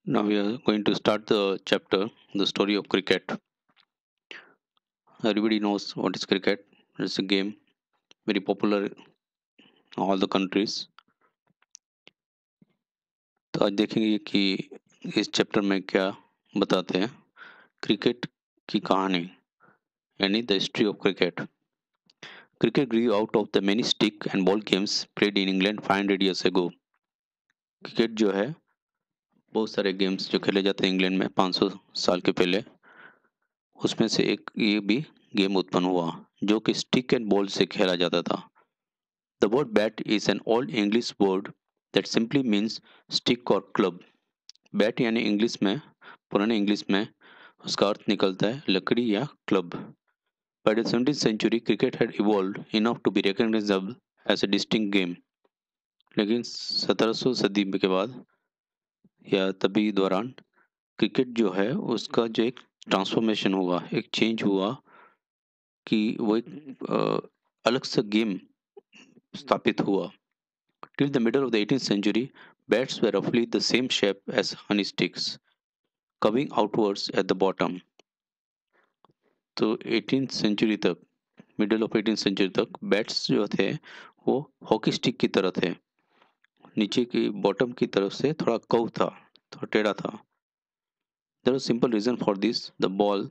Now we are going to start the chapter, the story of cricket. Everybody knows what is cricket. It's a game very popular in all the countries. तो आज देखेंगे कि इस chapter में क्या बताते हैं क्रिकेट की कहानी यानी the history of cricket. Cricket grew out of the many stick and ball games played in England 500 years ago. Cricket जो है बहुत सारे गेम्स जो खेले जाते हैं इंग्लैंड में 500 साल के पहले, उसमें से एक ये भी गेम उत्पन्न हुआ जो कि स्टिक एंड बॉल से खेला जाता था. The word bat is an old English word that simply means stick or club. Bat यानी इंग्लिश में पुराने इंग्लिश में उसका अर्थ निकलता है लकड़ी या club. By the 17th century, cricket had evolved enough to be recognizable as a distinct game. लेकिन 1700 सदी के बाद या तभी दौरान क्रिकेट जो है उसका जो एक ट्रांसफॉर्मेशन हुआ, एक चेंज हुआ कि वो एक अलग सा गेम स्थापित हुआ. Till the middle of the 18th century, bats were roughly the same shape as honey sticks, curving outwards at the bottom. तो 18th सेंचुरी तक, मिडल ऑफ 18th सेंचुरी तक बैट्स जो थे वो हॉकी स्टिक की तरह थे, नीचे की बॉटम की तरफ से थोड़ा कर्व था, थोड़ा टेढ़ा था. There was simple reason for this. The ball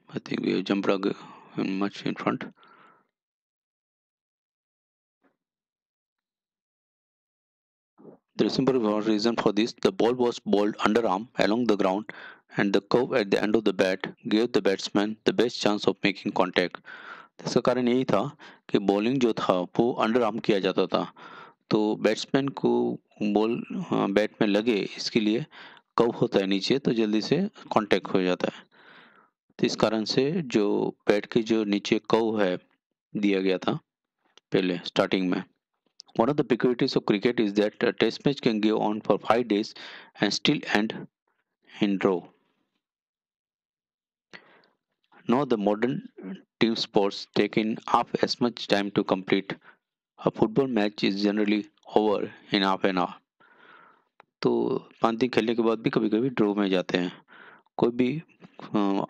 I think we jump much in front. There is simple reason for this. The ball was bowled underarm along the ground, and the curve at the end of the bat gave the batsman the best chance of making contact. इसका कारण यही था कि bowling जो था वो under arm किया जाता था, तो बैट्समैन को बॉल बैट में लगे इसके लिए कर्व होता है नीचे, तो जल्दी से कांटेक्ट हो जाता है. तो इस कारण से जो बैट के जो नीचे कर्व है दिया गया था पहले स्टार्टिंग में. One of the peculiarities of cricket is that a test match can go on for 5 days and still end in draw. Now the modern team sports take in half as much time to complete. A football match is generally over in half an hour. तो 5 दिन खेलने के बाद भी कभी कभी draw में जाते हैं. कोई भी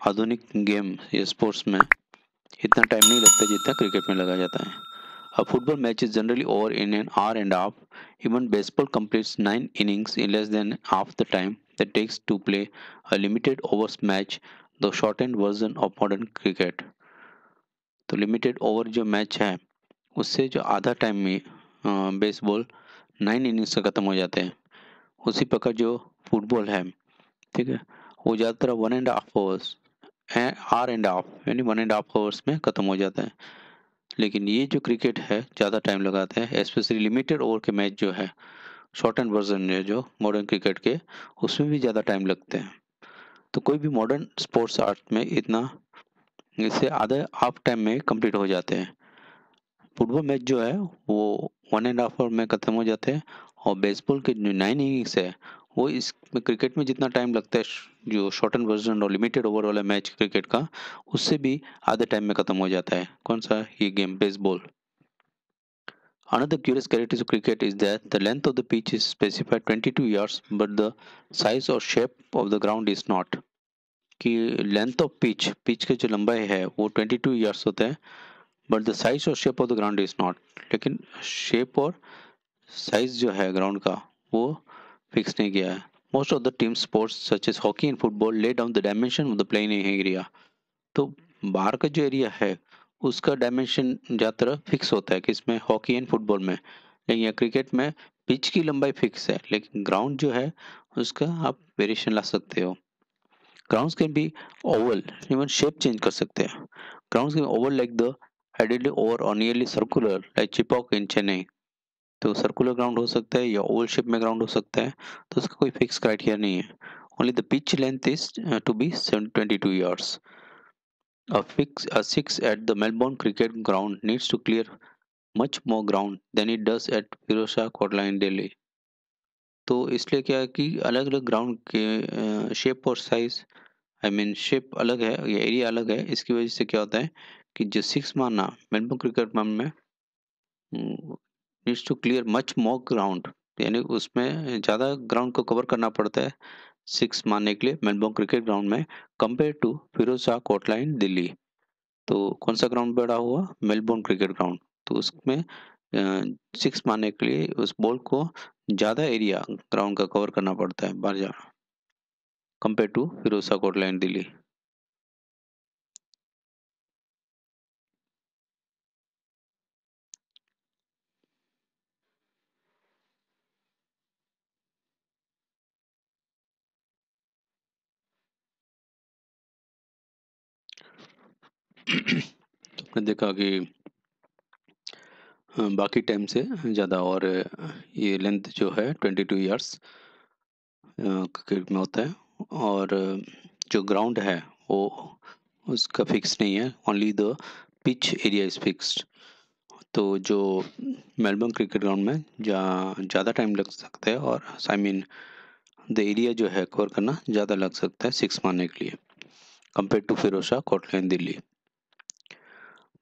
आधुनिक गेम या स्पोर्ट्स में इतना टाइम नहीं लगता जितना क्रिकेट में लगा जाता है. A football match is generally over in an hour and a half. Even baseball completes 9 innings in less than half the time that takes to play a limited overs match, the shortened version of modern cricket. तो limited over जो match है उससे जो आधा time में baseball 9 innings से ख़त्म हो जाते हैं, उसी प्रकार जो फुटबॉल है, ठीक है, वो ज़्यादातर 1.5 आवर्स आर एंड हाफ यानी 1.5 आवर्स में ख़त्म हो जाता है. लेकिन ये जो क्रिकेट है ज़्यादा टाइम लगाते हैं, स्पेशली लिमिटेड ओवर के मैच जो है शॉर्ट एंड वर्जन है जो मॉडर्न क्रिकेट के, उसमें भी ज़्यादा टाइम लगते हैं. तो कोई भी मॉडर्न स्पोर्ट्स आर्ट में इतना इससे आधा हाफ टाइम में कंप्लीट हो जाते हैं. फुटबॉल मैच जो है वो 1.5 आवर में ख़त्म हो जाते हैं, और बेसबॉल के जो 9 इनिंग्स है वो इस क्रिकेट में जितना टाइम लगता है जो शॉर्ट एंड वर्जन और लिमिटेड ओवर वाला मैच क्रिकेट का, उससे भी आधे टाइम में ख़त्म हो जाता है. कौन सा ये game baseball. Another curious characteristic of cricket is that the length of the pitch is specified 22 yards, but the size or shape of the ground is not. कि लेंथ ऑफ पिच के जो लंबाई है वो 22 yards होता है, but the size और shape of the ground is not. लेकिन शेप और साइज जो है ग्राउंड का वो फिक्स नहीं किया है. Most of the team sports such as hockey and football lay down the dimension of the playing area. तो बाहर का जो एरिया है उसका डायमेंशन ज़्यादातर फिक्स होता है कि इसमें हॉकी एंड फुटबॉल में, लेकिन या क्रिकेट में पिच की लंबाई फिक्स है, लेकिन ग्राउंड जो है उसका आप वेरिएशन ला सकते हो. Grounds can be oval, even shape change कर सकते हैं. Grounds can Oval like the headed over और नियरली सर्कुलर लाइक चिपॉक इन चेन्नई. तो सर्कुलर ग्राउंड हो सकता है या ओवल शेप में ग्राउंड हो सकता है, तो उसका कोई फिक्स क्राइटेरिया नहीं है. Only the pitch length is to be 22 yards. A six at the Melbourne Cricket Ground needs to clear much more ground than it does at Firozshah Kotla in Delhi. तो इसलिए क्या है कि अलग अलग ground के शेप और size, I mean shape अलग है या एरिया अलग है, इसकी वजह से क्या होता है कि जो सिक्स मारना मेलबोर्न क्रिकेट में needs to clear much more ground, यानी उसमें ज़्यादा ग्राउंड को कवर करना पड़ता है सिक्स मारने के लिए मेलबोर्न क्रिकेट ग्राउंड में, compare to Feroz Shah Kotla Delhi. तो कौन सा ग्राउंड बड़ा हुआ? Melbourne cricket ground. तो उसमें सिक्स मारने के लिए उस बॉल को ज़्यादा एरिया ग्राउंड का कवर करना पड़ता है बाहर जा, compare to Feroz Shah Kotla Delhi. तो आपने देखा कि बाकी टाइम से ज़्यादा, और ये लेंथ जो है 22 ईयर्स क्रिकेट में होता है, और जो ग्राउंड है वो उसका फिक्स नहीं है, only the pitch area is fixed. तो जो मेलबोर्न क्रिकेट ग्राउंड में जहाँ ज़्यादा टाइम लग सकता है, और आई मीन द एरिया जो है कवर करना ज़्यादा लग सकता है सिक्स मारने के लिए, compare to Feroz Shah Kotla in Delhi.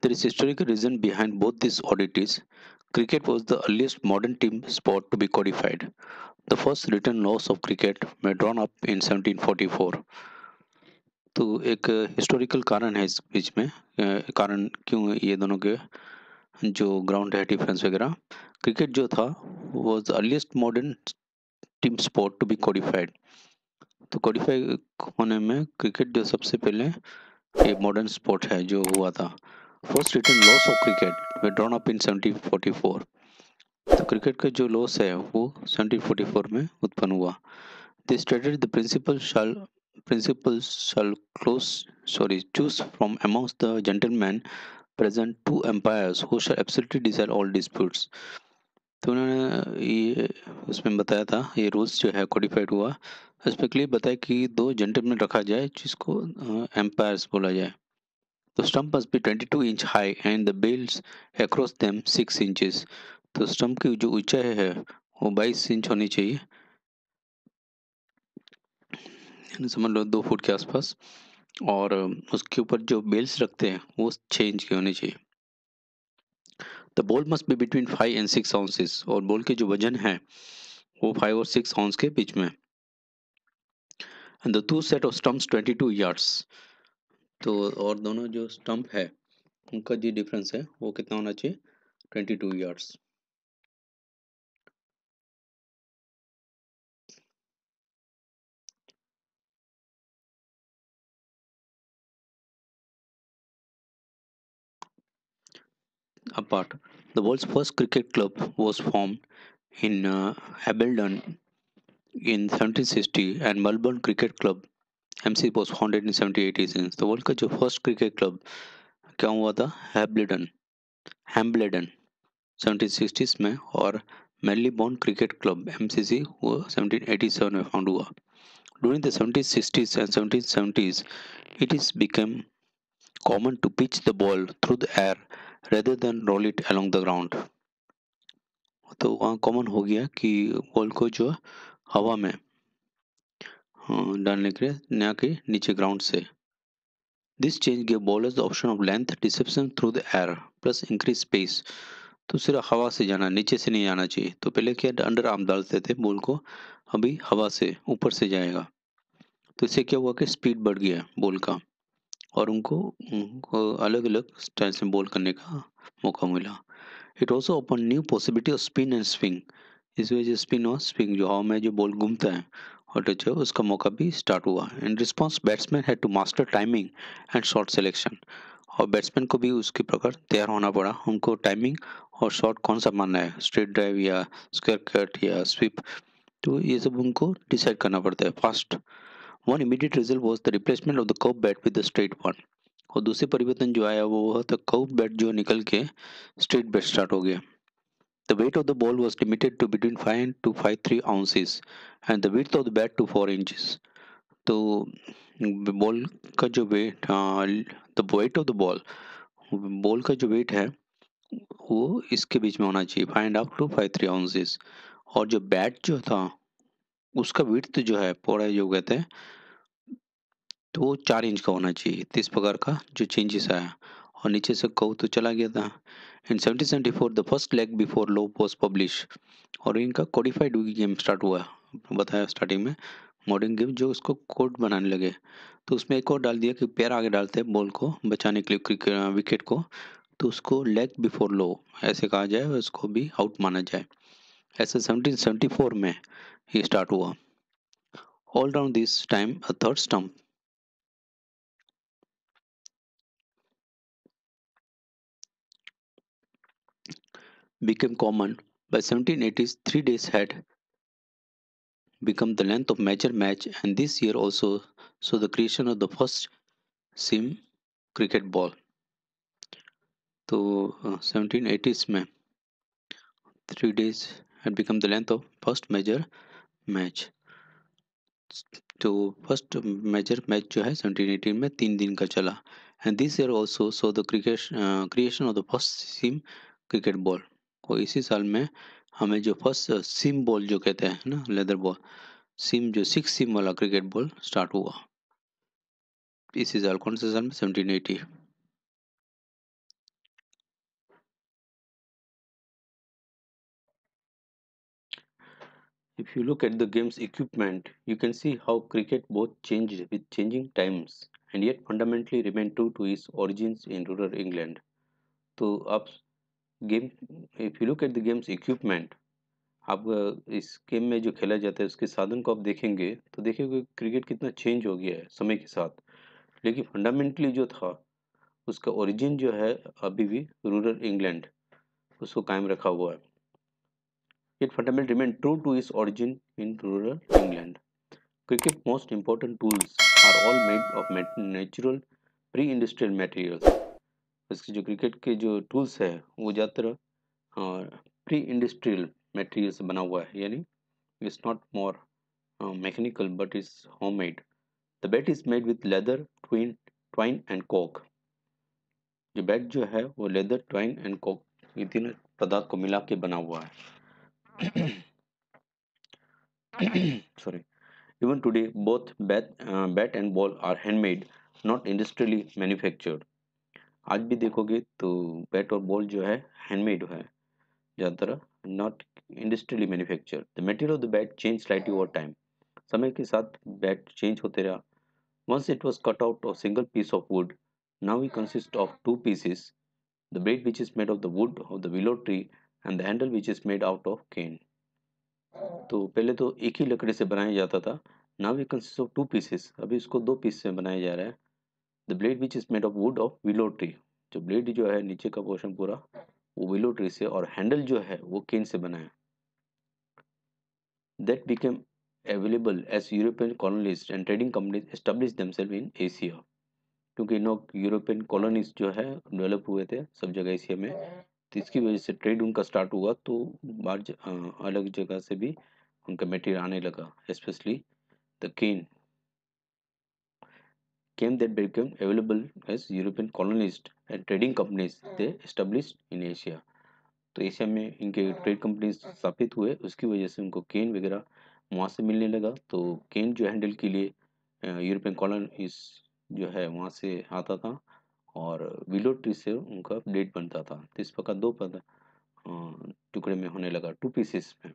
There is historical reason behind both these oddities. Cricket was the earliest modern team sport to be codified. The first written laws of cricket were drawn up in 1744. तो एक historical कारण है इस बीच में, कारण क्यों ये दोनों के जो ग्राउंड है डिफरेंस वगैरह। क्रिकेट जो था was the earliest modern team sport to be codified. तो codify होने में क्रिकेट जो सबसे पहले ये मॉडर्न स्पोर्ट है जो हुआ था। First written laws of cricket were drawn up in 1744। तो क्रिकेट का जो लॉस है वो 1744 में उत्पन्न हुआ। They stated the principals shall close sorry choose from amongst the gentleman present two umpires who shall absolutely decide all disputes. तो उन्होंने ये उसमें बताया था, ये रूल्स जो है कोडिफाइड हुआ, इसमें क्लियर बताया कि दो जेंटलमैन रखा जाए जिसको एम्पायर्स बोला जाए। The stump must be 22 inch high and the bales across them 6 inches. तो स्टम्प की जो ऊंचाई है वो 22 इंच होनी चाहिए, यानी समझ लो 2 फुट के आसपास, और उसके ऊपर जो बेल्स रखते हैं वो 6 इंच की होनी चाहिए। The ball must be between 5 and 6 ounces, और बॉल के जो वजन है वो 5 और 6 आउंस के बीच में। And the two set of stumps 22 yards। तो और दोनों जो स्टम्प है उनका जो डिफरेंस है वो कितना होना चाहिए? 22 yards। Apart, the world's first cricket club was formed in Hambledon in 1760, and Melbourne Cricket Club (MC) was founded in 1786। तो वर्ल्ड का जो फर्स्ट क्रिकेट क्लब क्या हुआ था? हैम्बलेडन 1760s में, और मेरीबोर्न क्रिकेट क्लब (MCC) वो 1787 में फाउंड हुआ। During the 1760s and 1770s, it is became common to pitch the ball through the air rather than roll it along the ground। तो वहाँ कॉमन हो गया कि बॉल को जो हवा में डालने के लिए, ना कि नीचे ग्राउंड से। This change give bowlers the option of length deception through the air plus increase space. तो सिर्फ हवा से जाना, नीचे से नहीं जाना चाहिए। तो पहले क्या अंडर आर्म डालते थे बॉल को, अभी हवा से ऊपर से जाएगा। तो इससे क्या हुआ कि स्पीड बढ़ गया बॉल का, और उनको अलग अलग स्टाइल से बॉल करने का मौका मिला। It also open new possibility off spin and swing. इस वजह से स्पिन और स्विंग, जो हवा में जो बॉल घूमता है और टच है, उसका मौका भी स्टार्ट हुआ। In response batsman had to master timing and shot selection. और बैट्समैन को भी उसके प्रकार तैयार होना पड़ा, उनको टाइमिंग और शॉट कौन सा मारना है, स्ट्रेट ड्राइव या स्क्वायर कट या स्वीप, तो ये सब उनको डिसाइड करना पड़ता है fast. One immediate result was the replacement of the curve bat with the straight one. और दूसरे परिवर्तन जो आया वो हुआ था कर्व बैट जो निकल के स्ट्रेट बैट स्टार्ट हो गया। The weight of the ball was limited to between 5 to 53 ounces and the width of the bat to 4 inches। तो बॉल का जो weight, the weight of the ball का जो वेट है वो इसके बीच में होना चाहिए, 5.5 to 53 ounces। और जो बैट जो था उसका विड्थ जो है पौड़ा जो कहते हैं, तो वो 4 इंच का होना चाहिए। तो इस प्रकार का जो चेंजेस आया, और नीचे से कहूँ तो चला गया था। इन 1774 the first leg before law was publish, और इनका कोडिफाइड गेम स्टार्ट हुआ। बताया स्टार्टिंग में मॉडर्न गेम जो उसको कोड बनाने लगे, तो उसमें एक और डाल दिया कि पैर आगे डालते हैं बॉल को बचाने के लिए, क्रिकेट विकेट को, तो उसको लेग बिफोर लो ऐसे कहा जाए और उसको भी आउट माना जाए। ऐसे 1774 में ये स्टार्ट हुआ। All round this time a third stump became common. By 1780s, 3 days had become the length of major match, and this year also saw the creation of the first seam cricket ball. तो 1780s में 3 days had become the length of first major match. तो first major match जो है 1718 में 3 दिन का चला। And this year also so the creation of the first SIM cricket ball. और इसी साल में हमें जो फर्स्ट सिम बॉल जो कहते हैं ना, लेदर बॉल, सिम जो 6 सिम वाला क्रिकेट बॉल स्टार्ट हुआ इसी साल। कौन से साल में? 1780। If you look at the game's equipment, you can see how cricket both changed with changing times and yet fundamentally remained true to its origins in rural England. तो आप game, if you look at the games equipment, आप इस game में जो खेला जाता है उसके साधन को आप देखेंगे तो देखिए क्रिकेट कितना चेंज हो गया है समय के साथ, लेकिन फंडामेंटली जो था उसका ओरिजिन जो है अभी भी रूरल इंग्लैंड उसको कायम रखा हुआ है। It fundamentally remain true to its origin in rural England. Cricket most important tools are all made of natural pre industrial materials. इसके जो क्रिकेट के जो टूल्स है वो ज़्यादातर प्री इंडस्ट्रियल मटेरियल से बना हुआ है, यानी it's not more mechanical but is homemade. The bat is made with leather, twine and कॉक। जो बैट जो है वो लेदर, ट्वाइन एंड कॉक, ये तीनों पदार्थ को मिला के बना हुआ है। Sorry. Even today, both bat and ball are handmade, not industrially manufactured. आज भी देखोगे तो बैट और बॉल जो है हैंडमेड है ज़्यादातर, not industrially manufacture. The material of the bat change slightly over time. समय के साथ बैट चेंज होते रहा। Once it was cut out of single piece of wood, now it consists of two pieces, the blade which is made of the wood of the willow tree and the handle which is made out of cane. तो पहले तो एक ही लकड़ी से बनाया जाता था, now it consist of two pieces, अभी इसको 2 पीस से बनाया जा रहा है। The blade which is made of would of willow tree, जो ब्लेड जो है नीचे का पोर्शन पूरा वो विलो ट्री से, और हैंडल जो है वो केन से बना है। That became available as European colonist and trading companies establish themselves in Asia. क्योंकि इन यूरोपियन कॉलोनीज जो है डेवलप हुए थे सब जगह एशिया में, तो इसकी वजह से ट्रेड उनका स्टार्ट हुआ, तो बाहर अलग जगह से भी उनका मटेरियल आने लगा, specially the cane came that became available as European colonists and trading companies they established in Asia। तो एशिया में इनके ट्रेड कंपनीज स्थापित हुए, उसकी वजह से उनको केन वगैरह वहाँ से मिलने लगा। तो केन जो हैंडल के लिए यूरोपियन कॉलोनीज जो है वहाँ से आता था, और विलो ट्री से उनका ब्लेड बनता था। तो इस प्रकार दो पद टुकड़े में होने लगा, 2 पीसेस में,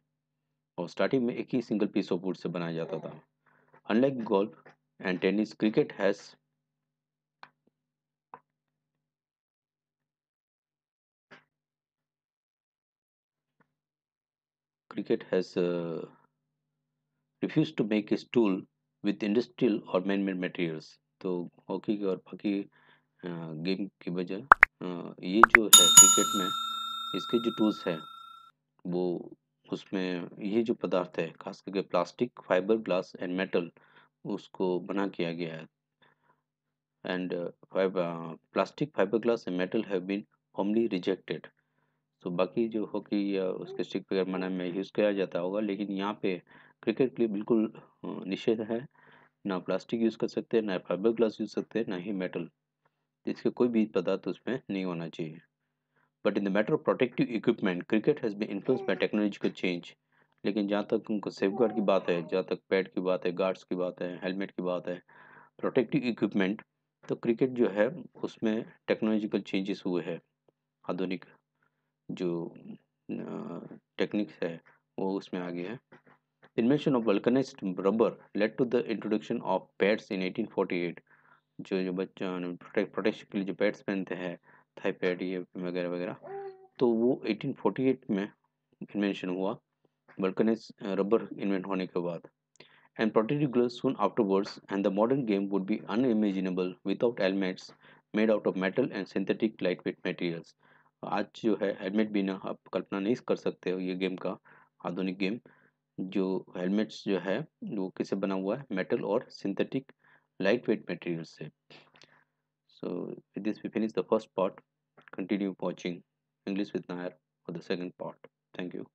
और स्टार्टिंग में एक ही सिंगल पीस ऑफ वुड से बनाया जाता था। Unlike golf and tennis, cricket has refused to make its tool with industrial or man-made materials। तो हॉकी और बाकी गेम की वजह ये जो है क्रिकेट में इसके जो टूल्स है वो उसमें ये जो पदार्थ है खास करके plastic, fibre glass and metal उसको बना किया गया है। And plastic, fibre glass and metal have been formally rejected. तो बाकी जो हॉकी या उसके स्टिक वगैरह बनाने में यूज़ किया जाता होगा, लेकिन यहाँ पे क्रिकेट के लिए बिल्कुल निषेध है। ना प्लास्टिक यूज़ कर सकते हैं, ना फाइबर ग्लास यूज़ सकते हैं, ना ही मेटल, इसके कोई भी पदार्थ उसमें नहीं होना चाहिए। But in the matter of protective equipment, cricket has been influenced by technological change. लेकिन जहाँ तक उनको सेफ गार्ड की बात है, जहाँ तक पैड की बात है, गार्ड्स की बात है, हेलमेट की बात है, प्रोटेक्टिव इक्विपमेंट, तो क्रिकेट जो है उसमें टेक्नोलॉजिकल चेंजेस हुए हैं। आधुनिक जो टेक्निक्स है वो उसमें आ गया है। Invention of vulcanized rubber led to the introduction of pads in 1848। जो जो बच्चा प्रोटेक्शन के लिए जो पैड्स पहनते हैं, थाई पैड ये वगैरह वगैरह, तो वो 1848 में इन्वेंशन हुआ, वल्कनाइज रबर इन्वेंट होने के बाद। And protective gloves soon afterwards, and the modern game would be unimaginable without helmets made out of metal and synthetic lightweight materials। आज जो है हेलमेट बिना आप कल्पना नहीं कर सकते हो ये गेम का, आधुनिक गेम। जो हेलमेट्स जो है वो किससे बना हुआ है, मेटल और सिंथेटिक लाइट वेट मटेरियल से। So with this we finish the first part, continue watching English with Nair for the second part. Thank you.